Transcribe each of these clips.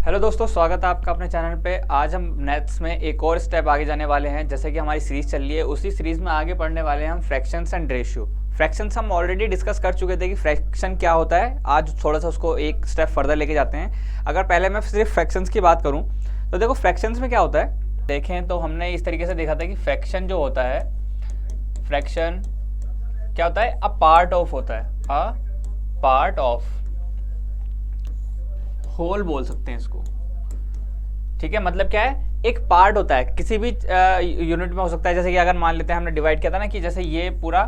Hello दोस्तों, स्वागत है आपका अपने चैनल पे। आज हम नेक्स्ट में एक और स्टेप आगे जाने वाले हैं। जैसे कि हमारी सीरीज चल रही है, उसी सीरीज में आगे पढ़ने वाले हैं हम फ्रैक्शंस एंड रेशियो। फ्रैक्शंस हम ऑलरेडी डिस्कस कर चुके थे कि फ्रैक्शन क्या होता है। आज थोड़ा सा उसको एक स्टेप फर्दर लेके जाते हैं। अगर पहले मैं सिर्फ फ्रैक्शंस की बात करूँ तो देखो फ्रैक्शंस में क्या होता है। देखें तो हमने इस तरीके से देखा था कि फ्रैक्शन जो होता है, फ्रैक्शन क्या होता है, अ पार्ट ऑफ होता है, अ पार्ट ऑफ होल बोल सकते हैं इसको। ठीक है, मतलब क्या है, एक पार्ट होता है किसी भी यूनिट में हो सकता है। जैसे कि अगर मान लेते हैं हमने डिवाइड किया था ना कि जैसे ये पूरा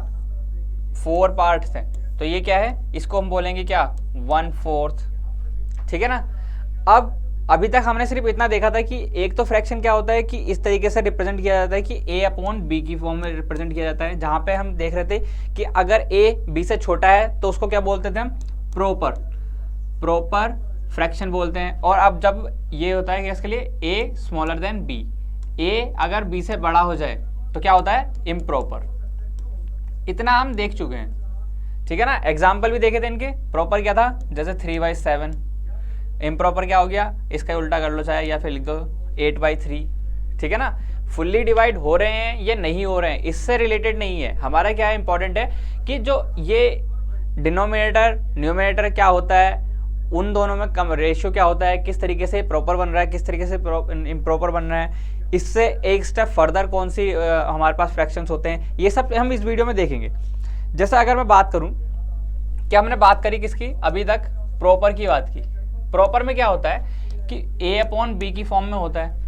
4 पार्ट्स हैं, तो ये क्या है, इसको हम बोलेंगे क्या, 1/4। ठीक है ना। अब अभी तक हमने सिर्फ इतना देखा था कि एक तो फ्रैक्शन क्या होता है कि इस तरीके से रिप्रेजेंट किया जाता है कि a/b की फॉर्म में रिप्रेजेंट किया जाता है। जहां पे हम देख रहे थे कि अगर a b से छोटा है तो उसको क्या बोलते थे हम, प्रोपर फ्रैक्शन बोलते हैं। और अब जब ये होता है कि इसके लिए a smaller than b, a अगर b से बड़ा हो जाए तो क्या होता है, इम्प्रॉपर। इतना हम देख चुके हैं। ठीक है ना। एग्जाम्पल भी देखे थे इनके। प्रॉपर क्या था, जैसे 3/7। इम्प्रॉपर क्या हो गया, इसका उल्टा कर लो चाहे, या फिर लिख दो 8/3। ठीक है ना। फुल्ली डिवाइड हो रहे हैं या नहीं हो रहे हैं, इससे रिलेटेड नहीं है। हमारा क्या है, इंपॉर्टेंट है कि जो ये डिनोमिनेटर न्यूमिनेटर क्या होता है, उन दोनों में कम रेशियो क्या होता है, किस तरीके से प्रॉपर बन रहा है, किस तरीके से इम्प्रॉपर बन रहा है। इससे एक स्टेप फर्दर कौन सी हमारे पास फ्रैक्शंस होते हैं, ये सब हम इस वीडियो में देखेंगे। जैसे अगर मैं बात करूं, क्या हमने बात करी किसकी अभी तक, प्रॉपर की बात की। प्रॉपर में क्या होता है कि a/b की फॉर्म में होता है।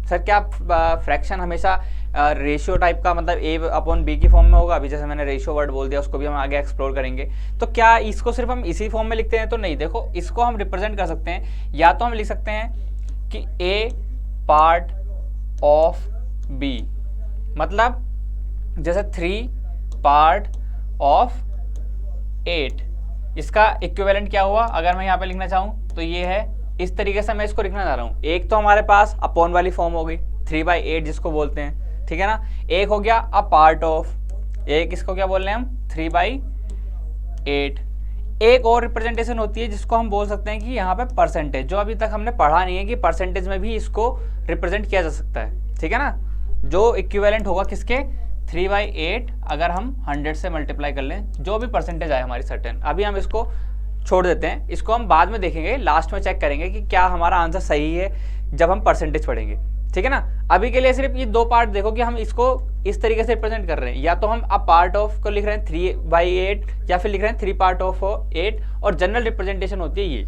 सर क्या फ्रैक्शन हमेशा रेशियो टाइप का, मतलब a/b की फॉर्म में होगा? अभी जैसे मैंने रेशियो वर्ड बोल दिया, उसको भी हम आगे एक्सप्लोर करेंगे। तो क्या इसको सिर्फ हम इसी फॉर्म में लिखते हैं? तो नहीं, देखो इसको हम रिप्रेजेंट कर सकते हैं। या तो हम लिख सकते हैं कि a पार्ट ऑफ b, मतलब जैसे 3 पार्ट ऑफ 8। इसका इक्विवेलेंट क्या हुआ, अगर मैं यहाँ पे लिखना चाहूँ तो ये है। इस तरीके से मैं इसको लिखना चाह रहा हूँ। एक तो हमारे पास अपॉन वाली फॉर्म हो गई 3/8 जिसको बोलते हैं। ठीक है ना। एक हो गया अ पार्ट ऑफ, एक इसको क्या बोल रहे हैं हम, 3/8। एक और रिप्रेजेंटेशन होती है जिसको हम बोल सकते हैं कि यहाँ पे परसेंटेज, जो अभी तक हमने पढ़ा नहीं है कि परसेंटेज में भी इसको रिप्रेजेंट किया जा सकता है। ठीक है ना। जो इक्विवेलेंट होगा किसके, 3/8 अगर हम 100 से मल्टीप्लाई कर लें, जो भी परसेंटेज आए हमारी सर्टेन। अभी हम इसको छोड़ देते हैं, इसको हम बाद में देखेंगे, लास्ट में चेक करेंगे कि क्या हमारा आंसर सही है जब हम परसेंटेज पढ़ेंगे। ठीक है ना। अभी के लिए सिर्फ ये 2 पार्ट देखो कि हम इसको इस तरीके से रिप्रेजेंट कर रहे हैं। या तो हम अ पार्ट ऑफ को लिख रहे हैं 3/8, या फिर लिख रहे हैं 3 पार्ट ऑफ 8, और जनरल रिप्रेजेंटेशन होती है ये।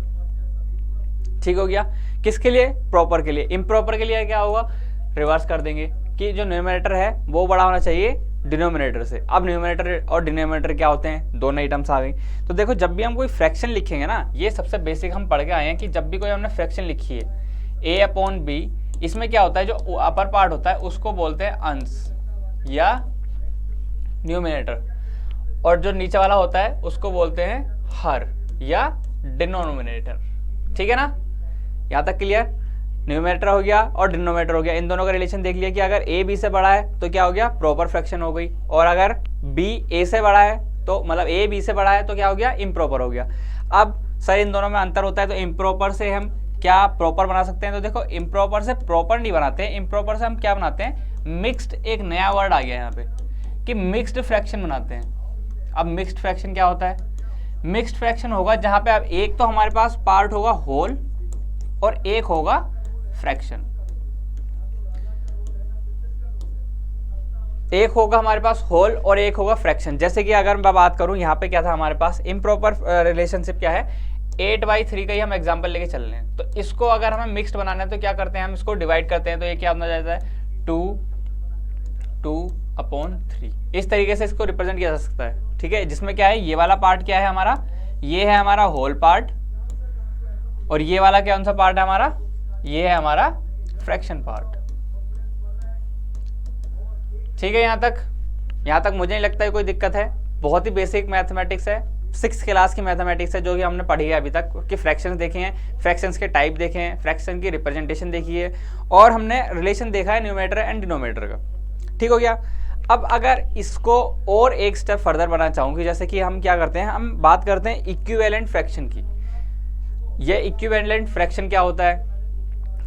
ठीक हो गया। किसके लिए, प्रॉपर के लिए। इम्प्रॉपर के लिए क्या होगा, रिवर्स कर देंगे कि जो न्यूमरेटर है वो बड़ा होना चाहिए डिनोमिनेटर से। अब न्यूमरेटर और डिनोमिनेटर क्या होते हैं, दोनों ही टर्म्स आ गई। तो देखो जब भी हम कोई फ्रैक्शन लिखेंगे ना, ये सबसे बेसिक हम पढ़ के आए हैं कि जब भी कोई हमने फ्रैक्शन लिखी है a/b, इसमें क्या होता है, जो अपर पार्ट होता है उसको बोलते हैं अंश या न्यूमिनेटर, और जो नीचे वाला होता है उसको बोलते हैं हर या डिनोमिनेटर। ठीक है ना। यहाँ तक क्लियर। न्यूमरेटर हो गया और डिनोमिनेटर हो गया, इन दोनों का रिलेशन देख लिया कि अगर a b से बड़ा है तो क्या हो गया, प्रॉपर फ्रैक्शन हो गई। और अगर b a से बड़ा है तो, मतलब a b से बड़ा है तो क्या हो गया, इम्प्रॉपर हो गया। अब सर इन दोनों में अंतर होता है, तो इम्प्रॉपर से हम क्या प्रॉपर बना सकते हैं? तो देखो इम्प्रॉपर से प्रॉपर नहीं बनाते हैं, इम्प्रॉपर से हम क्या बनाते हैं, मिक्स्ड। एक नया वर्ड आ गया यहाँ पे कि मिक्स्ड फ्रैक्शन बनाते हैं। अब मिक्स्ड फ्रैक्शन क्या होता है, मिक्स्ड फ्रैक्शन होगा जहां पे अब एक तो हमारे पास पार्ट होगा होल और एक होगा फ्रैक्शन। एक होगा हमारे पास होल और एक होगा फ्रैक्शन। जैसे कि अगर मैं बात करूं, यहाँ पे क्या था हमारे पास, इम्प्रॉपर रिलेशनशिप क्या है, 8/3 का ही हम एग्जांपल लेके चल रहे हैं। तो इसको अगर हमें मिक्स्ड बनाना है तो क्या करते हैं, हम इसको डिवाइड करते हैं। तो ये क्या होना जाता है, 2/3। इस तरीके से इसको रिप्रेजेंट किया जा सकता है। ठीक है। जिसमें क्या है, ये वाला पार्ट क्या है हमारा, ये है हमारा होल पार्ट, और ये वाला कौन सा पार्ट है हमारा, ये है हमारा फ्रैक्शन पार्ट। ठीक है। यहां तक मुझे नहीं लगता है कोई दिक्कत है। बहुत ही बेसिक मैथमेटिक्स है, 6th क्लास की मैथमेटिक्स है जो कि हमने पढ़ी है अभी तक, कि फ्रैक्शंस देखे हैं, फ्रैक्शंस के टाइप देखे हैं, फ्रैक्शन की रिप्रेजेंटेशन देखी है, और हमने रिलेशन देखा है न्यूमरेटर एंड डिनोमिनेटर का। ठीक हो गया। अब अगर इसको और एक स्टेप फर्दर बनाना चाहूँ कि जैसे कि हम क्या करते हैं, हम बात करते हैं इक्विवेलेंट फ्रैक्शन की। ये इक्विवेलेंट फ्रैक्शन क्या होता है,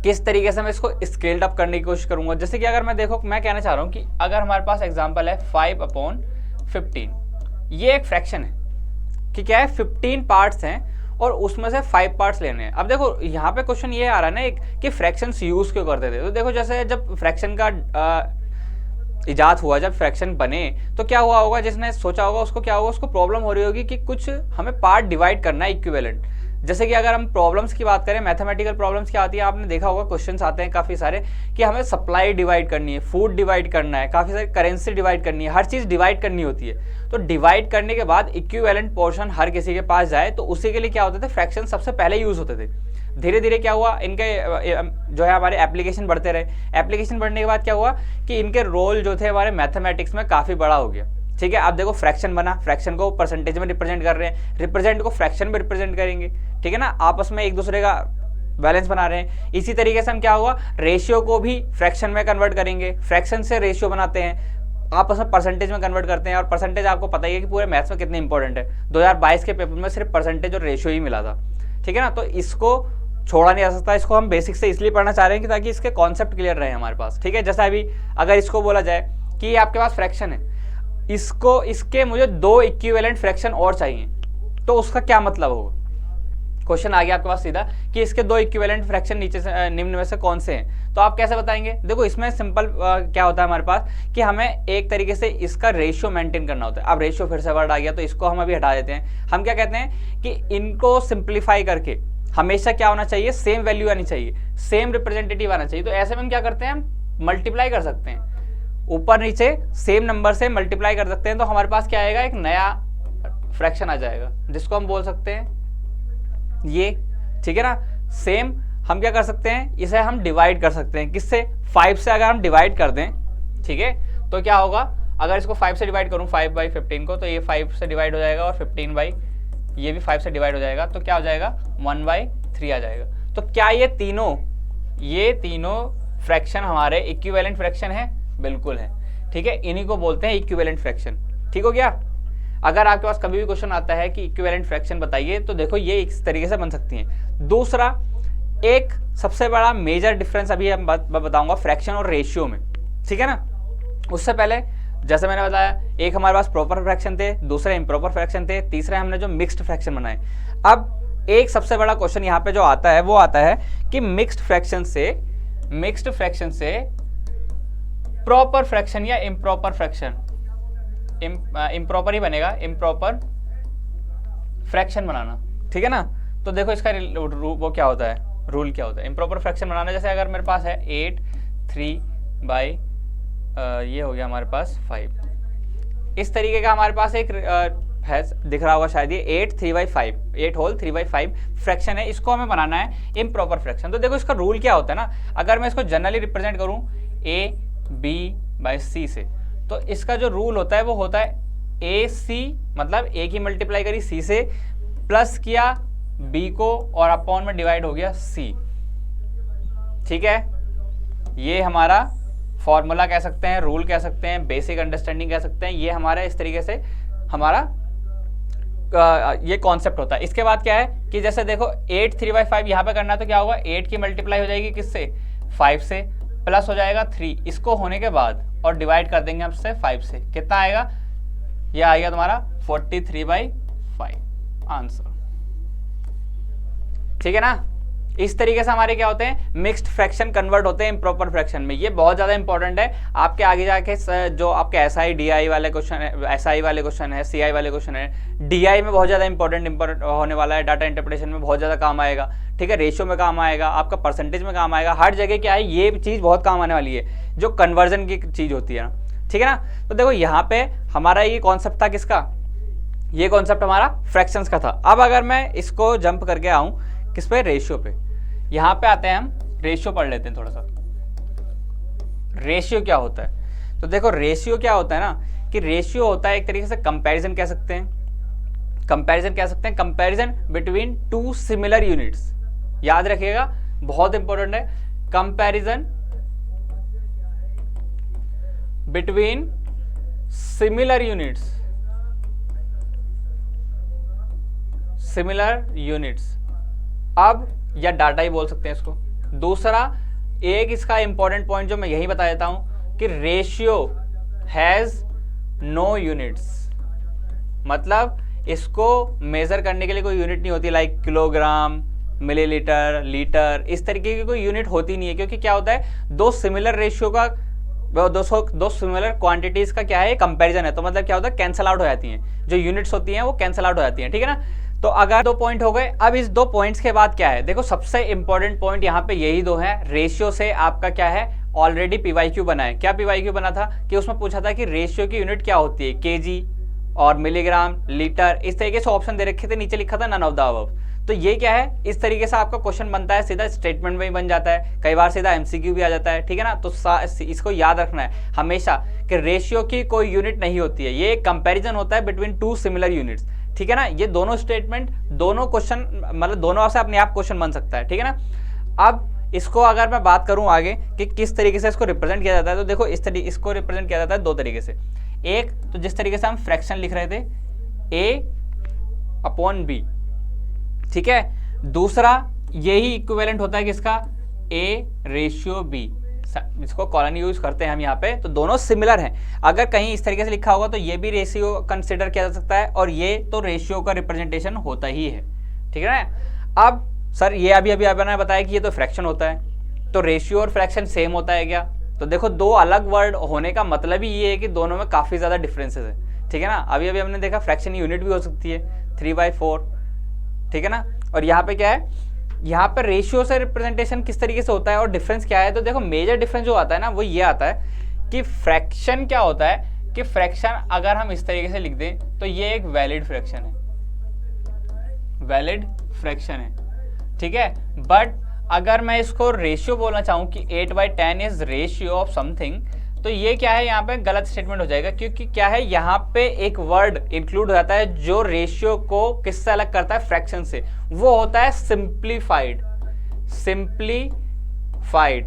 किस तरीके से मैं इसको स्केल्ड अप करने की कोशिश करूंगा। जैसे कि अगर मैं देखो, मैं कहना चाह रहा हूं कि अगर हमारे पास एग्जांपल है 5/15, ये एक फ्रैक्शन है कि क्या है 15 पार्ट्स हैं और उसमें से 5 पार्ट्स लेने हैं। अब देखो यहाँ पे क्वेश्चन ये आ रहा है ना एक कि फ्रैक्शंस यूज क्यों करते थे। तो देखो जैसे जब फ्रैक्शन का इजाद हुआ, जब फ्रैक्शन बने, तो क्या हुआ होगा, जिसने सोचा होगा उसको क्या होगा, उसको प्रॉब्लम हो रही होगी कि कुछ हमें पार्ट डिवाइड करना है इक्विवेलेंट। जैसे कि अगर हम प्रॉब्लम्स की बात करें, मैथमेटिकल प्रॉब्लम्स क्या आती है, आपने देखा होगा क्वेश्चंस आते हैं काफी सारे कि हमें सप्लाई डिवाइड करनी है, फूड डिवाइड करना है, काफी सारी करेंसी डिवाइड करनी है, हर चीज डिवाइड करनी होती है। तो डिवाइड करने के बाद इक्विवेलेंट पोर्शन हर किसी के पास जाए, तो उसी के लिए क्या होते थे, फ्रैक्शन सबसे पहले यूज होते थे। धीरे धीरे क्या हुआ, इनके जो है हमारे एप्लीकेशन बढ़ते रहे। एप्लीकेशन बढ़ने के बाद क्या हुआ कि इनके रोल जो थे हमारे मैथमेटिक्स में काफी बड़ा हो गया। ठीक है, अब देखो फ्रैक्शन बना, फ्रैक्शन को परसेंटेज में रिप्रेजेंट कर रहे हैं, रिप्रेजेंट को फ्रैक्शन में रिप्रेजेंट करेंगे। ठीक है ना, आपस में एक दूसरे का बैलेंस बना रहे हैं। इसी तरीके से हम क्या हुआ, रेशियो को भी फ्रैक्शन में कन्वर्ट करेंगे, फ्रैक्शन से रेशियो बनाते हैं, आपस में परसेंटेज में कन्वर्ट करते हैं। और परसेंटेज आपको पता ही है कि पूरे मैथ्स में कितने इंपॉर्टेंट है। 2022 के पेपर में सिर्फ परसेंटेज और रेशियो ही मिला था। ठीक है ना, तो इसको छोड़ा नहीं जा सकता। इसको हम बेसिक से इसलिए पढ़ना चाह रहे हैं कि ताकि इसके कॉन्सेप्ट क्लियर रहे हमारे पास। ठीक है, जैसा अभी अगर इसको बोला जाए कि ये आपके पास फ्रैक्शन है, इसको इसके मुझे 2 इक्विवेलेंट फ्रैक्शन और चाहिए, तो उसका क्या मतलब होगा। क्वेश्चन आ गया आपके पास सीधा कि इसके 2 इक्विवेलेंट फ्रैक्शन नीचे से निम्न में से कौन से हैं, तो आप कैसे बताएंगे। देखो इसमें सिंपल क्या होता है हमारे पास कि हमें एक तरीके से इसका रेशियो मेंटेन करना होता है। अब रेशियो फिर से वर्ड आ गया, तो इसको हम अभी हटा देते हैं। हम क्या कहते हैं कि इनको सिंप्लीफाई करके हमेशा क्या होना चाहिए, सेम वैल्यू आनी चाहिए, सेम रिप्रेजेंटेटिव आना चाहिए। तो ऐसे में हम क्या करते हैं, हम मल्टीप्लाई कर सकते हैं, ऊपर नीचे सेम नंबर से मल्टीप्लाई कर सकते हैं। तो हमारे पास क्या आएगा, एक नया फ्रैक्शन आ जाएगा जिसको हम बोल सकते हैं ये। ठीक है ना, सेम हम क्या कर सकते हैं, इसे हम डिवाइड कर सकते हैं किससे, 5 से अगर हम डिवाइड कर दें। ठीक है, तो क्या होगा, अगर इसको 5 से डिवाइड करूं 5/15 को, तो ये 5 से डिवाइड हो जाएगा और 15 ये भी 5 से डिवाइड हो जाएगा, तो क्या हो जाएगा 1/3 आ जाएगा। तो क्या ये तीनों फ्रैक्शन हमारे इक्विवेलेंट फ्रैक्शन है, बिल्कुल है। ठीक है, इन्हीं को बोलते हैं इक्विवेलेंट फ्रैक्शन। ठीक हो गया। अगर आपके पास कभी भी क्वेश्चन आता है कि इक्विवेलेंट फ्रैक्शन बताइए, तो देखो ये इस तरीके से बन सकती हैं। दूसरा, एक सबसे बड़ा मेजर डिफरेंस अभी मैं बताऊंगा फ्रैक्शन और रेशियो में। ठीक है ना, उससे पहले जैसे मैंने बताया, एक हमारे पास प्रॉपर फ्रैक्शन थे, दूसरे इम्प्रॉपर फ्रैक्शन थे, तीसरे हमने जो मिक्स्ड फ्रैक्शन बनाए। अब एक सबसे बड़ा क्वेश्चन यहाँ पे जो आता है वो आता है कि मिक्स्ड फ्रैक्शन से प्रॉपर फ्रैक्शन या इम्प्रॉपर फ्रैक्शन, इम्प्रॉपर ही बनेगा, इम्प्रॉपर फ्रैक्शन बनाना। ठीक है ना, तो देखो इसका वो क्या होता है, रूल क्या होता है इम्प्रॉपर फ्रैक्शन बनाना। जैसे अगर मेरे पास है 8 3 ये हो गया हमारे पास 5, इस तरीके का हमारे पास एक है, दिख रहा होगा शायद, ये 8 3/5, 8 होल 3/5 फ्रैक्शन है। इसको हमें बनाना है इम्प्रॉपर फ्रैक्शन। तो देखो इसका रूल क्या होता है ना, अगर मैं इसको जनरली रिप्रेजेंट करूं AB/C से, तो इसका जो रूल होता है वो होता है AC, मतलब A की मल्टीप्लाई करी C से, प्लस किया B को और अपॉन में डिवाइड हो गया C। ठीक है, ये हमारा फॉर्मूला कह सकते हैं, रूल कह सकते हैं, बेसिक अंडरस्टैंडिंग कह सकते हैं। ये हमारा इस तरीके से हमारा ये कॉन्सेप्ट होता है। इसके बाद क्या है कि जैसे देखो 8 3/5 यहाँ पे करना है, तो क्या होगा, 8 की मल्टीप्लाई हो जाएगी किससे, 5 से, प्लस हो जाएगा 3 इसको होने के बाद, और डिवाइड कर देंगे हमसे 5 से। कितना आएगा, ये आएगा तुम्हारा 43/5 आंसर। ठीक है ना, इस तरीके से हमारे क्या होते हैं, मिक्स्ड फ्रैक्शन कन्वर्ट होते हैं इम्प्रॉपर फ्रैक्शन में। ये बहुत ज्यादा इंपॉर्टेंट है आपके आगे जाके, जो आपके SI DI वाले क्वेश्चन है, SI वाले क्वेश्चन है, CI वाले क्वेश्चन है, DI में बहुत ज्यादा इंपॉर्टेंट होने वाला है, डाटा इंटरप्रिटेशन में बहुत ज्यादा काम आएगा। ठीक है, रेशियो में काम आएगा, आपका परसेंटेज में काम आएगा, हर जगह क्या है ये चीज बहुत काम आने वाली है, जो कन्वर्जन की चीज होती है ना। ठीक है ना, तो देखो यहाँ पे हमारा ये कॉन्सेप्ट था किसका, ये कॉन्सेप्ट हमारा फ्रैक्शंस का था। अब अगर मैं इसको जंप करके आऊं किस पे, रेशियो पे, यहां पे आते हैं हम, रेशियो पढ़ लेते हैं थोड़ा सा। रेशियो क्या होता है, तो देखो रेशियो क्या होता है ना, कि रेशियो होता है एक तरीके से कंपैरिजन कह सकते हैं, कंपैरिजन बिटवीन 2 सिमिलर यूनिट्स। याद रखिएगा, बहुत इंपॉर्टेंट है, कंपैरिजन बिटवीन सिमिलर यूनिट्स। अब या डाटा ही बोल सकते हैं इसको। दूसरा एक इसका इंपॉर्टेंट पॉइंट जो मैं यही बता देता हूं कि रेशियो हैज नो यूनिट्स, मतलब इसको मेजर करने के लिए कोई यूनिट नहीं होती, लाइक किलोग्राम, मिलीलीटर, लीटर, इस तरीके की कोई यूनिट होती नहीं है। क्योंकि क्या होता है, दो सिमिलर रेशियो का दो सिमिलर क्वांटिटीज का क्या है, कंपैरिजन है, तो मतलब क्या होता है, कैंसल आउट हो जाती हैं, जो यूनिट्स होती हैं वो कैंसल आउट हो जाती हैं, ठीक है ना। तो अगर 2 पॉइंट हो गए, अब इस 2 पॉइंट्स के बाद क्या है, देखो सबसे इंपॉर्टेंट पॉइंट यहाँ पे यही 2 है। रेशियो से आपका क्या है, ऑलरेडी पीवाईक्यू बना है। क्या पीवाईक्यू बना था कि उसमें पूछा था कि रेशियो की यूनिट क्या होती है, केजी और मिलीग्राम, लीटर, इस तरीके से ऑप्शन दे रखे थे, नीचे लिखा था नन ऑफ द अबव। तो ये क्या है, इस तरीके से आपका क्वेश्चन बनता है, सीधा स्टेटमेंट में ही बन जाता है, कई बार सीधा एमसीक्यू भी आ जाता है, ठीक है ना। तो इसको याद रखना है हमेशा कि रेशियो की कोई यूनिट नहीं होती है, ये एक कंपैरिजन होता है बिटवीन 2 सिमिलर यूनिट्स, ठीक है ना। ये दोनों स्टेटमेंट, दोनों क्वेश्चन, मतलब दोनों से अपने आप क्वेश्चन बन सकता है, ठीक है ना। अब इसको अगर मैं बात करूं आगे कि किस तरीके से इसको रिप्रेजेंट किया जाता है, तो देखो इसको रिप्रेजेंट किया जाता है 2 तरीके से। एक तो जिस तरीके से हम फ्रैक्शन लिख रहे थे, A/B, ठीक है। दूसरा यही इक्विवेलेंट होता है किसका, A/B, इसको कॉलन यूज करते हैं हम यहाँ पे, तो दोनों सिमिलर हैं। अगर कहीं इस तरीके से लिखा होगा तो ये भी रेशियो कंसिडर किया जा सकता है, और ये तो रेशियो का रिप्रेजेंटेशन होता ही है, ठीक है ना। अब सर ये अभी मैंने बताया कि ये तो फ्रैक्शन होता है, तो रेशियो और फ्रैक्शन सेम होता है क्या, तो देखो 2 अलग वर्ड होने का मतलब ही ये है कि दोनों में काफी ज्यादा डिफरेंसेस है, ठीक है ना। अभी हमने देखा फ्रैक्शन यूनिट भी हो सकती है 3/4, ठीक है ना। और यहाँ पे क्या है, यहाँ पे रेशियो से रिप्रेजेंटेशन किस तरीके से होता है और डिफरेंस क्या है, तो देखो मेजर डिफरेंस जो आता है ना वो ये आता है कि फ्रैक्शन क्या होता है कि फ्रैक्शन अगर हम इस तरीके से लिख दें तो ये एक वैलिड फ्रैक्शन है, वैलिड फ्रैक्शन है, ठीक है। बट अगर मैं इसको रेशियो बोलना चाहूँ कि 8/10 इज रेशियो ऑफ समथिंग, तो ये क्या है, यहाँ पे गलत स्टेटमेंट हो जाएगा, क्योंकि क्या है, यहाँ पे एक वर्ड इंक्लूड हो जाता है जो रेशियो को किससे अलग करता है, फ्रैक्शन से, वो होता है सिंप्लीफाइड। सिंप्लीफाइड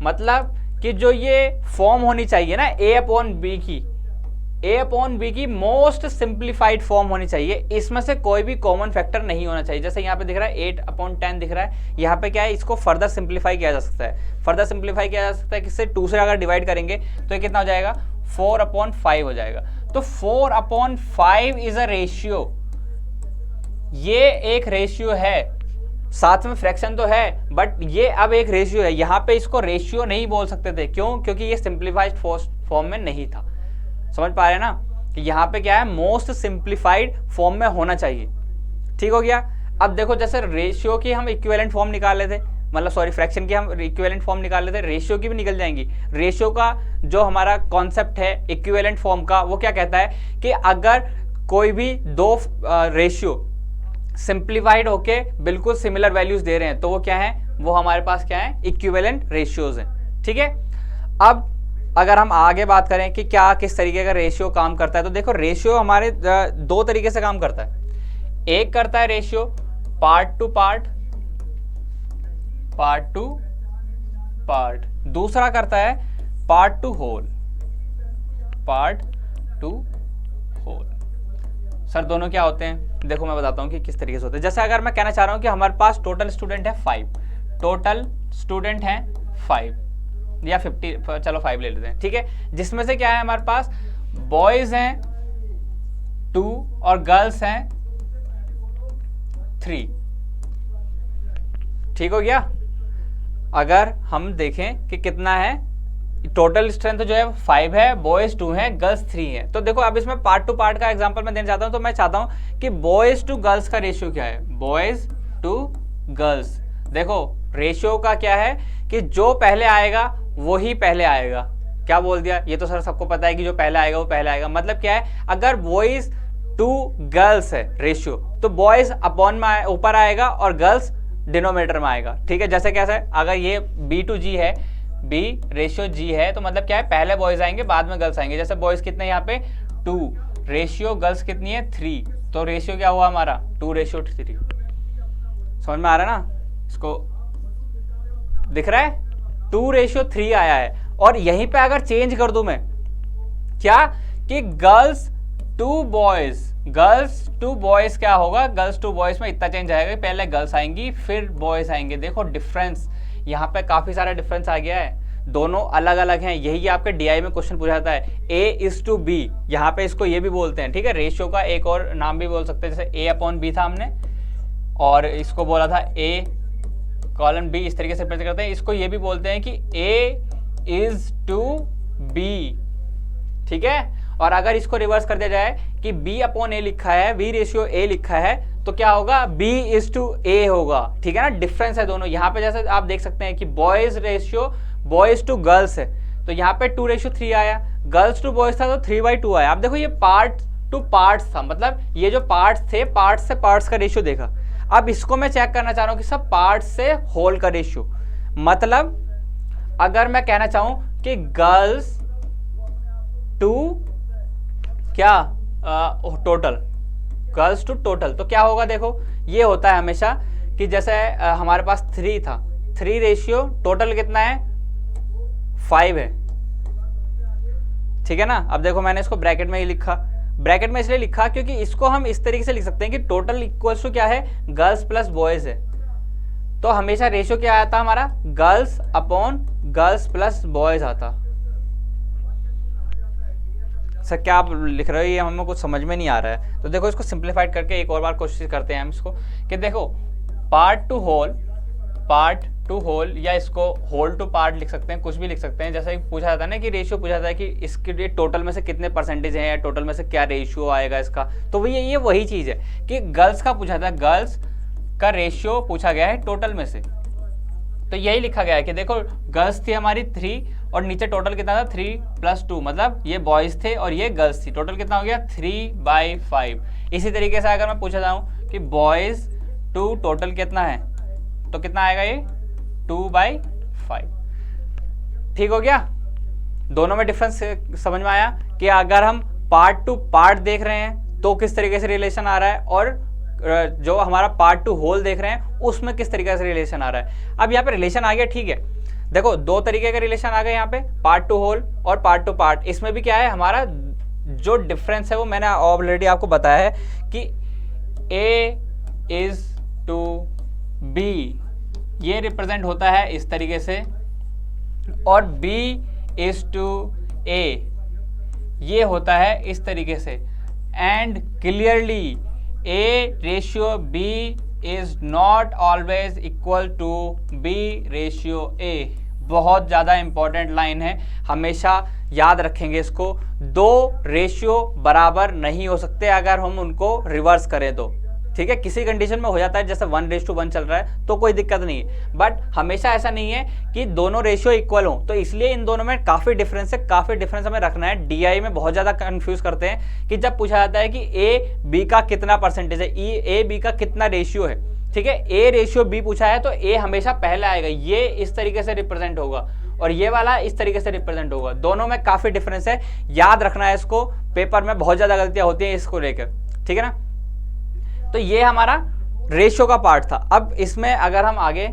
मतलब कि जो ये फॉर्म होनी चाहिए ना A/B की मोस्ट सिंप्लीफाइड फॉर्म होनी चाहिए, इसमें से कोई भी कॉमन फैक्टर नहीं होना चाहिए। जैसे यहाँ पे दिख रहा है 8/10 दिख रहा है, यहाँ पे क्या है, इसको फर्दर सिंप्लीफाई किया जा सकता है। फर्दर सिंप्लीफाई किया जा सकता है किससे, 2 से अगर डिवाइड करेंगे तो ये कितना हो जाएगा, 4/5 हो जाएगा। तो 4/5 इज अ रेशियो, ये एक रेशियो है, साथ में फ्रैक्शन तो है बट ये अब एक रेशियो है। यहाँ पे इसको रेशियो नहीं बोल सकते थे, क्यों, क्योंकि ये सिंप्लीफाइड फॉर्म में नहीं था। समझ पा रहे हैं ना कि यहाँ पे क्या है, मोस्ट सिंप्लीफाइड फॉर्म में होना चाहिए, ठीक हो गया। अब देखो जैसे रेशियो की हम इक्विवेलेंट फॉर्म निकाल लेते, मतलब सॉरी फ्रैक्शन की हम इक्विवेलेंट फॉर्म निकाल लेते, रेशियो की भी निकल जाएंगी। रेशियो का जो हमारा कॉन्सेप्ट है इक्विवेलेंट फॉर्म का, वो क्या कहता है कि अगर कोई भी 2 रेशियो सिंप्लीफाइड होके बिल्कुल सिमिलर वैल्यूज दे रहे हैं तो वो क्या है, वो हमारे पास क्या है, इक्विवेलेंट रेशियोज हैं, ठीक है। अब अगर हम आगे बात करें कि क्या किस तरीके का रेशियो काम करता है, तो देखो रेशियो हमारे 2 तरीके से काम करता है। एक करता है रेशियो पार्ट टू पार्ट, दूसरा करता है पार्ट टू होल। सर दोनों क्या होते हैं, देखो मैं बताता हूं कि किस तरीके से होते हैं। जैसे अगर मैं कहना चाह रहा हूं कि हमारे पास टोटल स्टूडेंट है 5, टोटल स्टूडेंट है 5 या 50, चलो 5 ले लेते हैं, ठीक है। जिसमें से क्या है, हमारे पास बॉयज हैं 2 और गर्ल्स हैं 3, ठीक हो गया। अगर हम देखें कि कितना है, टोटल स्ट्रेंथ जो है 5 है, बॉयज 2 हैं, गर्ल्स 3 हैं। तो देखो अब इसमें पार्ट टू पार्ट का एग्जांपल मैं देना चाहता हूं, तो मैं चाहता हूं कि बॉयज टू गर्ल्स का रेशियो क्या है, बॉयज टू गर्ल्स। देखो रेशियो का क्या है कि जो पहले आएगा वही पहले आएगा। क्या बोल दिया, ये तो सर सबको पता है कि जो पहले आएगा वो पहले आएगा। मतलब क्या है, अगर बॉयज टू गर्ल्स है रेशियो, तो बॉयज अपॉन में ऊपर आएगा और गर्ल्स डिनोमिनेटर में आएगा, ठीक है। जैसे कैसे, अगर ये B/G है, B रेशियो G है, तो मतलब क्या है, पहले बॉयज आएंगे बाद में गर्ल्स आएंगे। जैसे बॉयज कितने यहाँ पे 2, रेशियो गर्ल्स कितनी है 3, तो रेशियो क्या हुआ हमारा 2/3। समझ में आ रहा है ना, इसको दिख रहा है 2/3 आया है। और यहीं पे अगर चेंज कर दूं मैं क्या कि girls 2 boys girls to boys क्या होगा, गर्ल्स टू बॉयज में इतना चेंज आएगा, पहले गर्ल्स आएंगी फिर बॉयज आएंगे। देखो डिफरेंस, यहाँ पे काफी सारा डिफरेंस आ गया है, दोनों अलग अलग हैं। यही आपके डीआई में क्वेश्चन पूछा जाता है, ए इज टू बी, यहाँ पे इसको ये भी बोलते हैं, ठीक है। रेशियो का एक और नाम भी बोल सकते हैं, जैसे ए अपॉन बी था हमने, और इसको बोला था ए कॉलन बी, इस तरीके से रिप्रेजेंट करते हैं। इसको ये भी बोलते हैं कि ए इज टू बी, ठीक है। और अगर इसको रिवर्स कर दिया जाए कि b अपॉन ए लिखा है, v रेशियो a लिखा है, तो क्या होगा, b इज टू a होगा, ठीक है ना। डिफरेंस है दोनों। यहाँ पे जैसे आप देख सकते हैं कि boys ratio boys to girls है, तो यहाँ पे 2:3 आया, गर्ल्स टू बॉयज था तो 3/2 आया। आप देखो ये पार्ट टू पार्ट्स था, मतलब ये जो पार्ट्स थे, पार्ट्स से पार्ट्स का रेशियो देखा। अब इसको मैं चेक करना चाह रहा हूँ कि सब पार्ट्स से होल का रेशियो, मतलब अगर मैं कहना चाहूँ कि गर्ल्स टू क्या टोटल, गर्ल्स टू टोटल, तो क्या होगा, देखो ये होता है हमेशा कि जैसे हमारे पास 3 था, 3 रेशियो टोटल कितना है, 5 है, ठीक है ना। अब देखो मैंने इसको ब्रैकेट में ही लिखा, ब्रैकेट में इसलिए लिखा क्योंकि इसको हम इस तरीके से लिख सकते हैं कि टोटल इक्वल्स टू क्या है, गर्ल्स प्लस बॉयज है। तो हमेशा रेशियो क्या आता हमारा, girls upon girls plus boys आता। सर क्या आप लिख रहे हो, ये हमें कुछ समझ में नहीं आ रहा है। तो देखो इसको सिंप्लीफाइड करके एक और बार कोशिश करते हैं हम इसको, कि देखो पार्ट टू होल या इसको होल टू पार्ट लिख सकते हैं, कुछ भी लिख सकते हैं। जैसे पूछा जाता है ना कि रेशियो पूछा जाता है कि इसके लिए टोटल में से कितने परसेंटेज हैं या टोटल में से क्या रेशियो आएगा इसका, तो ये वही चीज़ है कि गर्ल्स का पूछा था, गर्ल्स का रेशियो पूछा गया है टोटल में से, तो यही लिखा गया है कि देखो गर्ल्स थी हमारी 3 और नीचे टोटल कितना था 3 + 2, मतलब ये बॉयज थे और ये गर्ल्स थी, टोटल कितना हो गया 3/5। इसी तरीके से अगर मैं पूछा जाऊँ कि बॉयज टू टोटल कितना है, तो कितना आएगा ये 2/5, ठीक हो गया। दोनों में डिफरेंस समझ में आया कि अगर हम पार्ट टू पार्ट देख रहे हैं तो किस तरीके से रिलेशन आ रहा है, और जो हमारा पार्ट टू होल देख रहे हैं उसमें किस तरीके से रिलेशन आ रहा है। अब यहाँ पे रिलेशन आ गया, ठीक है। देखो 2 तरीके का रिलेशन आ गए यहाँ पे, पार्ट टू होल और पार्ट टू पार्ट। इसमें भी क्या है, हमारा जो डिफरेंस है वो मैंने ऑलरेडी आपको बताया है कि a इज टू b, ये रिप्रेजेंट होता है इस तरीके से, और b इज टू a, ये होता है इस तरीके से। And clearly a ratio b is not always equal to b ratio a। बहुत ज़्यादा इंपॉर्टेंट लाइन है, हमेशा याद रखेंगे इसको। 2 रेशियो बराबर नहीं हो सकते अगर हम उनको रिवर्स करें तो, ठीक है। किसी कंडीशन में हो जाता है, जैसे 1:1 चल रहा है तो कोई दिक्कत नहीं है, बट हमेशा ऐसा नहीं है कि दोनों रेशियो इक्वल हो। तो इसलिए इन दोनों में काफ़ी डिफरेंस है, काफ़ी डिफरेंस हमें रखना है। डीआई में बहुत ज़्यादा कंफ्यूज करते हैं कि जब पूछा जाता है कि ए बी का कितना परसेंटेज है, ए बी का कितना रेशियो है, ठीक है। ए रेशियो बी पूछा है तो ए हमेशा पहले आएगा, ये इस तरीके से रिप्रेजेंट होगा और ये वाला इस तरीके से रिप्रेजेंट होगा। दोनों में काफ़ी डिफरेंस है, याद रखना है इसको, पेपर में बहुत ज़्यादा गलतियाँ होती हैं इसको लेकर, ठीक है ना। तो ये हमारा रेशियो का पार्ट था। अब इसमें अगर हम आगे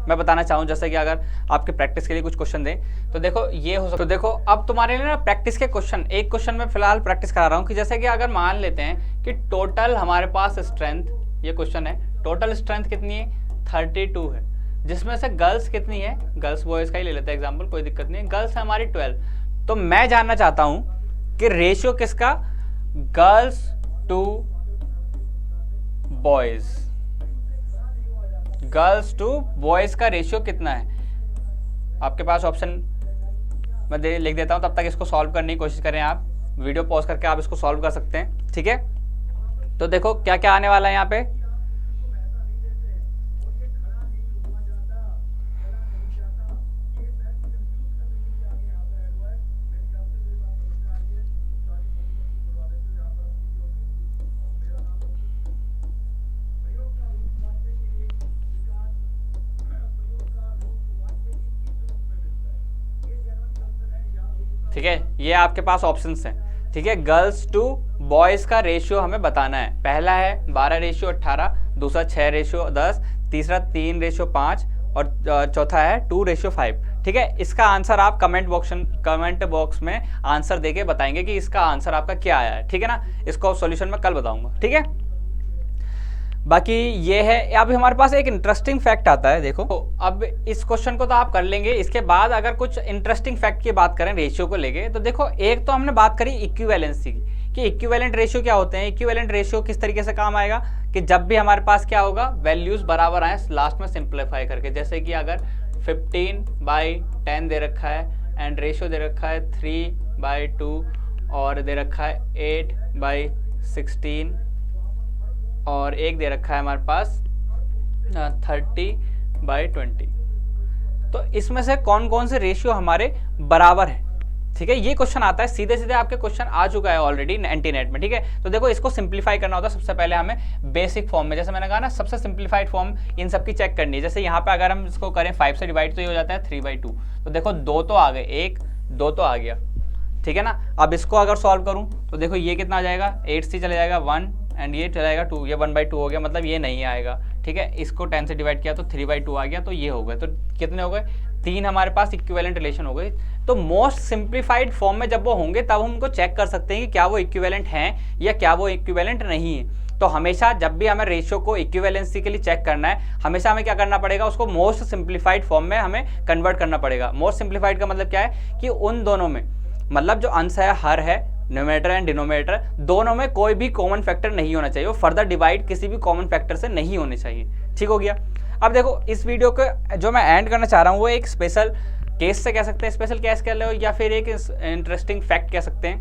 मैं बताना चाहूँ, जैसे कि अगर आपके प्रैक्टिस के लिए कुछ क्वेश्चन दें तो देखो ये हो सकता है। तो देखो अब तुम्हारे लिए ना प्रैक्टिस के क्वेश्चन, एक क्वेश्चन में फिलहाल प्रैक्टिस करा रहा हूँ कि जैसे कि अगर मान लेते हैं कि टोटल हमारे पास स्ट्रेंथ, ये क्वेश्चन है, टोटल स्ट्रेंथ कितनी है 32 है, जिसमें से गर्ल्स कितनी है, गर्ल्स बॉयज़ का ही ले लेते हैं एग्जाम्पल, कोई दिक्कत नहीं है। गर्ल्स है हमारी 12। तो मैं जानना चाहता हूँ कि रेशियो किसका, girls to boys, girls to boys का रेशियो कितना है। आपके पास ऑप्शन मैं लिख देता हूं, तब तक इसको सॉल्व करने की कोशिश करें आप, वीडियो पॉज करके आप इसको सॉल्व कर सकते हैं, ठीक है। तो देखो क्या क्या आने वाला है यहाँ पे, ठीक है। ये आपके पास ऑप्शंस हैं, ठीक है। गर्ल्स टू बॉयज का रेशियो हमें बताना है। पहला है 12:18, दूसरा 6:10, तीसरा 3:5 और चौथा है 2:5। ठीक है, इसका आंसर आप कमेंट बॉक्स में आंसर देके बताएंगे कि इसका आंसर आपका क्या आया है। ठीक है ना, इसको सॉल्यूशन में कल बताऊंगा। ठीक है, बाकी ये है। अभी हमारे पास एक इंटरेस्टिंग फैक्ट आता है, देखो। तो अब इस क्वेश्चन को तो आप कर लेंगे, इसके बाद अगर कुछ इंटरेस्टिंग फैक्ट की बात करें रेशियो को लेके, तो देखो एक तो हमने बात करी इक्विवेलेंसी की कि इक्विवेलेंट रेशियो क्या होते हैं। इक्विवेलेंट रेशियो किस तरीके से काम आएगा कि जब भी हमारे पास क्या होगा, वैल्यूज बराबर आए लास्ट में सिंप्लीफाई करके। जैसे कि अगर 15/10 दे रखा है एंड रेशियो दे रखा है 3/2 और दे रखा है 8/16 और एक दे रखा है हमारे पास 30/20, तो इसमें से कौन कौन से रेशियो हमारे बराबर है। ठीक है, ये क्वेश्चन आता है, सीधे सीधे आपके क्वेश्चन आ चुका है ऑलरेडी एंटीनेट में। ठीक है, तो देखो इसको सिंप्लीफाई करना होता है सबसे पहले हमें बेसिक फॉर्म में। जैसे मैंने कहा ना, सबसे सिंप्लीफाइड फॉर्म इन सब की चेक करनी है। जैसे यहाँ पे अगर हम इसको करें 5 से डिवाइड तो ये हो जाता है 3/2। तो देखो 2 तो आ गए, 1 2 तो आ गया। ठीक है ना, अब इसको अगर सॉल्व करूँ तो देखो ये कितना आ जाएगा, 8 से चले जाएगा 1 एंड ये चला जाएगा 2, ये 1/2 हो गया, मतलब ये नहीं आएगा। ठीक है, इसको 10 से डिवाइड किया तो 3/2 आ गया, तो ये हो गए। तो कितने हो गए, 3 हमारे पास इक्विवेलेंट रिलेशन हो गए। तो मोस्ट सिंप्लीफाइड फॉर्म में जब वो होंगे तब हम उनको चेक कर सकते हैं कि क्या वो इक्विवेलेंट हैं या क्या वो इक्विवेलेंट नहीं है। तो हमेशा जब भी हमें रेशियो को इक्विवेलेंसी के लिए चेक करना है, हमेशा हमें क्या करना पड़ेगा, उसको मोस्ट सिंप्लीफाइड फॉर्म में हमें कन्वर्ट करना पड़ेगा। मोस्ट सिंप्लीफाइड का मतलब क्या है कि उन दोनों में, मतलब जो अंश है, हर है, न्यूमरेटर एंड डिनोमिनेटर, दोनों में कोई भी कॉमन फैक्टर नहीं होना चाहिए। वो फर्दर डिवाइड किसी भी कॉमन फैक्टर से नहीं होने चाहिए। ठीक हो गया। अब देखो इस वीडियो को जो मैं एंड करना चाह रहा हूँ वो एक स्पेशल केस से कह सकते हैं, स्पेशल केस कह लो या फिर एक इंटरेस्टिंग फैक्ट कह सकते हैं,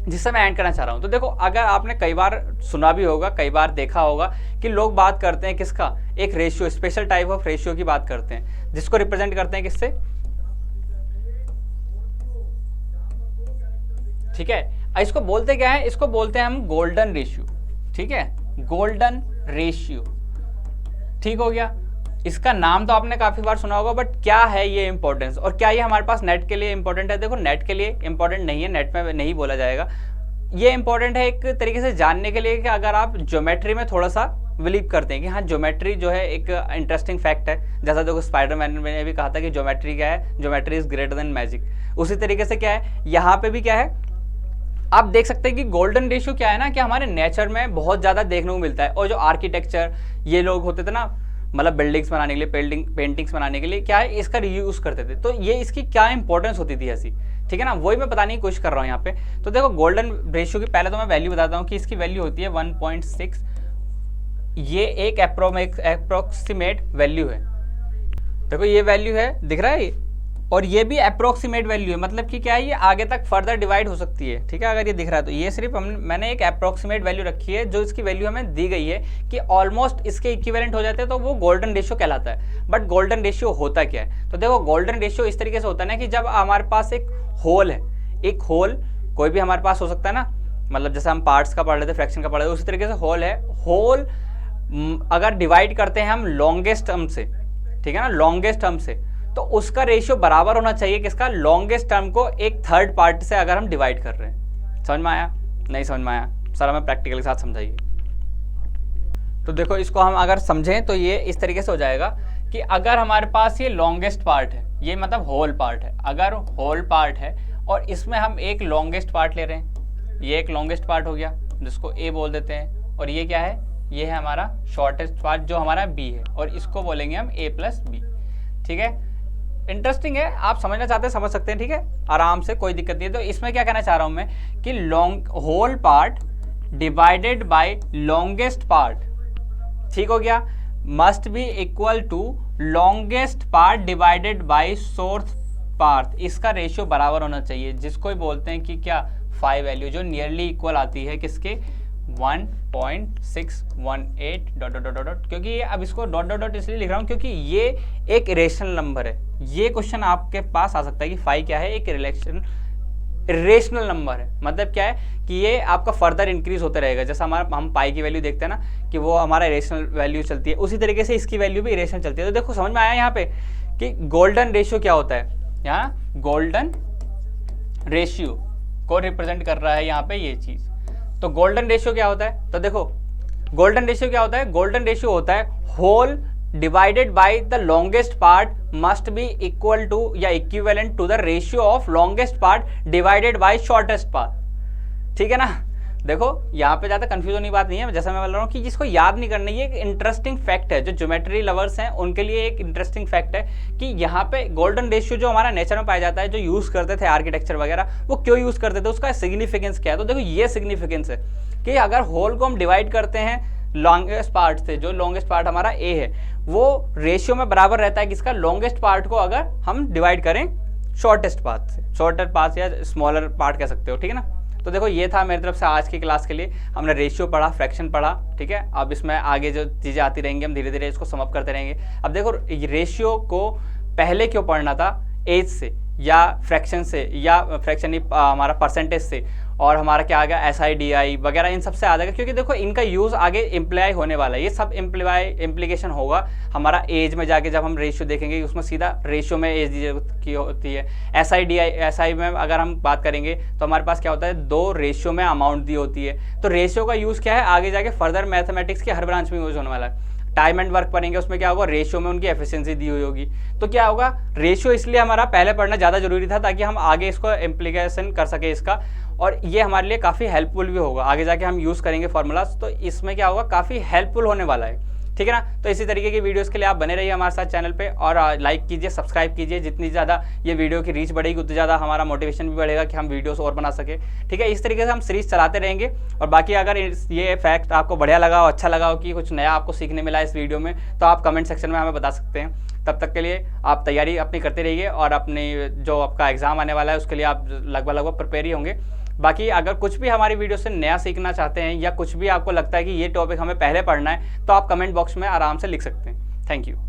जिससे मैं एंड करना चाह रहा हूँ। तो देखो अगर आपने कई बार सुना भी होगा, कई बार देखा होगा कि लोग बात करते हैं किसका, एक ratio, special type of ratio की बात करते हैं, जिसको रिप्रेजेंट करते हैं किससे। ठीक है, इसको बोलते क्या है, इसको बोलते हैं हम गोल्डन रेशियो। ठीक है, गोल्डन रेशियो। ठीक हो गया। इसका नाम तो आपने काफी बार सुना होगा, बट क्या है ये इंपॉर्टेंस, और क्या ये हमारे पास नेट के लिए इंपॉर्टेंट है। देखो नेट के लिए इंपॉर्टेंट नहीं है, नेट में नहीं बोला जाएगा। ये इंपॉर्टेंट है एक तरीके से जानने के लिए कि अगर आप ज्योमेट्री में थोड़ा सा बिलीव करते हैं कि हाँ ज्योमेट्री जो है एक इंटरेस्टिंग फैक्ट है। जैसा देखो स्पाइडरमैन ने भी कहा था कि ज्योमेट्री क्या है, geometry is greater than magic. उसी तरीके से क्या है, यहाँ पे भी क्या है, आप देख सकते हैं कि गोल्डन रेशियो क्या है ना, कि हमारे नेचर में बहुत ज़्यादा देखने को मिलता है। और जो आर्किटेक्चर ये लोग होते थे ना, मतलब बिल्डिंग्स बनाने के लिए, पेंटिंग्स बनाने के लिए क्या है, इसका रीयूज करते थे। तो ये इसकी क्या इंपॉर्टेंस होती थी ऐसी। ठीक है ना, वही मैं बताने की कोशिश कर रहा हूँ यहाँ पे। तो देखो गोल्डन रेशियो की पहले तो मैं वैल्यू बताता हूँ कि इसकी वैल्यू होती है 1.6। ये एक अप्रोक्सीमेट वैल्यू है। देखो ये वैल्यू है, दिख रहा है, और ये भी अप्रोक्सीमेट वैल्यू है, मतलब कि क्या है, ये आगे तक फर्दर डिवाइड हो सकती है। ठीक है, अगर ये दिख रहा है तो ये सिर्फ मैंने एक अप्रोक्सीमेट वैल्यू रखी है, जो इसकी वैल्यू हमें दी गई है कि ऑलमोस्ट इसके इक्विवेलेंट हो जाते हैं, तो वो गोल्डन रेशियो कहलाता है। बट गोल्डन रेशियो होता क्या है, तो देखो गोल्डन रेशियो इस तरीके से होता है ना कि जब हमारे पास एक होल है, एक होल कोई भी हमारे पास हो सकता है ना, मतलब जैसे हम पार्ट्स का पढ़ रहे थे, फ्रैक्शन का पढ़ रहे थे, उसी तरीके से होल है। होल अगर डिवाइड करते हैं हम लॉन्गेस्ट टर्म से, ठीक है ना, लॉन्गेस्ट टर्म से, तो उसका रेशियो बराबर होना चाहिए किसका, लॉन्गेस्ट टर्म को एक थर्ड पार्ट से अगर हम डिवाइड कर रहे हैं। समझ में आया, नहीं समझ में आया, सर हमें प्रैक्टिकल के साथ समझाइए। तो देखो इसको हम अगर समझें तो ये इस तरीके से हो जाएगा कि अगर हमारे पास ये लॉन्गेस्ट पार्ट है, ये मतलब होल पार्ट है, अगर होल पार्ट है और इसमें हम एक लॉन्गेस्ट पार्ट ले रहे हैं, ये एक लॉन्गेस्ट पार्ट हो गया जिसको ए बोल देते हैं, और ये क्या है, ये है हमारा शॉर्टेस्ट पार्ट जो हमारा बी है, और इसको बोलेंगे हम a + b। ठीक है, इंटरेस्टिंग है, आप समझना चाहते हैं समझ सकते हैं। ठीक है, आराम से, कोई दिक्कत नहीं है। तो इसमें क्या कहना चाह रहा हूं मैं कि whole part divided by longest part, ठीक हो गया, must be equal to longest part divided by short part. इसका रेशियो बराबर होना चाहिए, जिसको बोलते हैं कि क्या, 5 वैल्यू, जो नियरली इक्वल आती है किसके, 1.618 डॉट डॉट डॉट डॉट। क्योंकि ये अब इसको डॉट डॉट डॉट इसलिए लिख रहा हूँ क्योंकि ये एक रेशनल नंबर है। ये क्वेश्चन आपके पास आ सकता है कि 5 क्या है, एक रेशनल नंबर है। मतलब क्या है कि ये आपका फर्दर इंक्रीज होता रहेगा। जैसा हम पाई की वैल्यू देखते हैं ना कि वो हमारा रेशनल वैल्यू चलती है, उसी तरीके से इसकी वैल्यू भी रेशनल चलती है। तो देखो समझ में आया यहाँ पे कि गोल्डन रेशियो क्या होता है। यहाँ गोल्डन रेशियो को रिप्रेजेंट कर रहा है यहाँ पे ये चीज। तो गोल्डन रेशियो क्या होता है, तो देखो गोल्डन रेशियो क्या होता है, गोल्डन रेशियो होता है whole divided by the longest part must be equal to या equivalent to the ratio of longest part divided by shortest part. ठीक है ना, देखो यहाँ पे ज़्यादा कंफ्यूज होने की बात नहीं है, जैसा मैं बोल रहा हूँ कि जिसको याद नहीं करना, ये एक इंटरेस्टिंग फैक्ट है, जो ज्योमेट्री लवर्स हैं उनके लिए एक इंटरेस्टिंग फैक्ट है कि यहाँ पे गोल्डन रेशियो जो हमारा नेचर में पाया जाता है, जो यूज़ करते थे आर्किटेक्चर वगैरह, वो क्यों यूज़ करते थे, उसका सिग्निफिकेंस क्या है। तो देखो ये सिग्निफिकेंस है कि अगर होल को हम डिवाइड करते हैं लॉन्गेस्ट पार्ट से, जो लॉन्गेस्ट पार्ट हमारा ए है वो रेशियो में बराबर रहता है किसका, लॉन्गेस्ट पार्ट को अगर हम डिवाइड करें शॉर्टेस्ट पार्ट से, शॉर्टर पार्ट या स्मॉलर पार्ट कह सकते हो। ठीक है ना, तो देखो ये था मेरी तरफ से आज की क्लास के लिए। हमने रेशियो पढ़ा, फ्रैक्शन पढ़ा, ठीक है। अब इसमें आगे जो चीज़ें आती रहेंगी हम धीरे धीरे इसको सम अप करते रहेंगे। अब देखो रेशियो को पहले क्यों पढ़ना था, एज से या फ्रैक्शन से, या फ्रैक्शन ही हमारा परसेंटेज से, और हमारा क्या आ गया SI DI वगैरह, इन सब से आ जाएगा, क्योंकि देखो इनका यूज़ आगे इम्प्लाई होने वाला है। ये सब इम्प्लीकेशन होगा हमारा एज में जाके, जब हम रेशियो देखेंगे उसमें सीधा रेशियो में एज की होती है। SI में अगर हम बात करेंगे तो हमारे पास क्या होता है, 2 रेशियो में अमाउंट दी होती है। तो रेशियो का यूज़ क्या है, आगे जाके फर्दर मैथमेटिक्स के हर ब्रांच में यूज होने वाला है। टाइम एंड वर्क पढ़ेंगे, उसमें क्या होगा, रेशियो में उनकी एफिशिएंसी दी हुई होगी। तो क्या होगा, रेशियो इसलिए हमारा पहले पढ़ना ज़्यादा जरूरी था ताकि हम आगे इसको इम्प्लीकेशन कर सके इसका, और ये हमारे लिए काफ़ी हेल्पफुल भी होगा। आगे जाके हम यूज़ करेंगे फार्मूलाज, तो इसमें क्या होगा, काफ़ी हेल्पफुल होने वाला है। ठीक है ना, तो इसी तरीके की वीडियोस के लिए आप बने रहिए हमारे साथ चैनल पे, और लाइक कीजिए, सब्सक्राइब कीजिए। जितनी ज़्यादा ये वीडियो की रीच बढ़ेगी उतनी ज़्यादा हमारा मोटिवेशन भी बढ़ेगा कि हम वीडियोस और बना सके। ठीक है, इस तरीके से हम सीरीज चलाते रहेंगे। और बाकी अगर ये फैक्ट आपको बढ़िया लगा हो, अच्छा लगा हो, कि कुछ नया आपको सीखने मिला इस वीडियो में, तो आप कमेंट सेक्शन में हमें बता सकते हैं। तब तक के लिए आप तैयारी अपनी करते रहिए, और अपनी जो आपका एग्ज़ाम आने वाला है उसके लिए आप लगभग प्रिपेयर ही होंगे। बाकी अगर कुछ भी हमारी वीडियो से नया सीखना चाहते हैं, या कुछ भी आपको लगता है कि ये टॉपिक हमें पहले पढ़ना है, तो आप कमेंट बॉक्स में आराम से लिख सकते हैं। Thank you.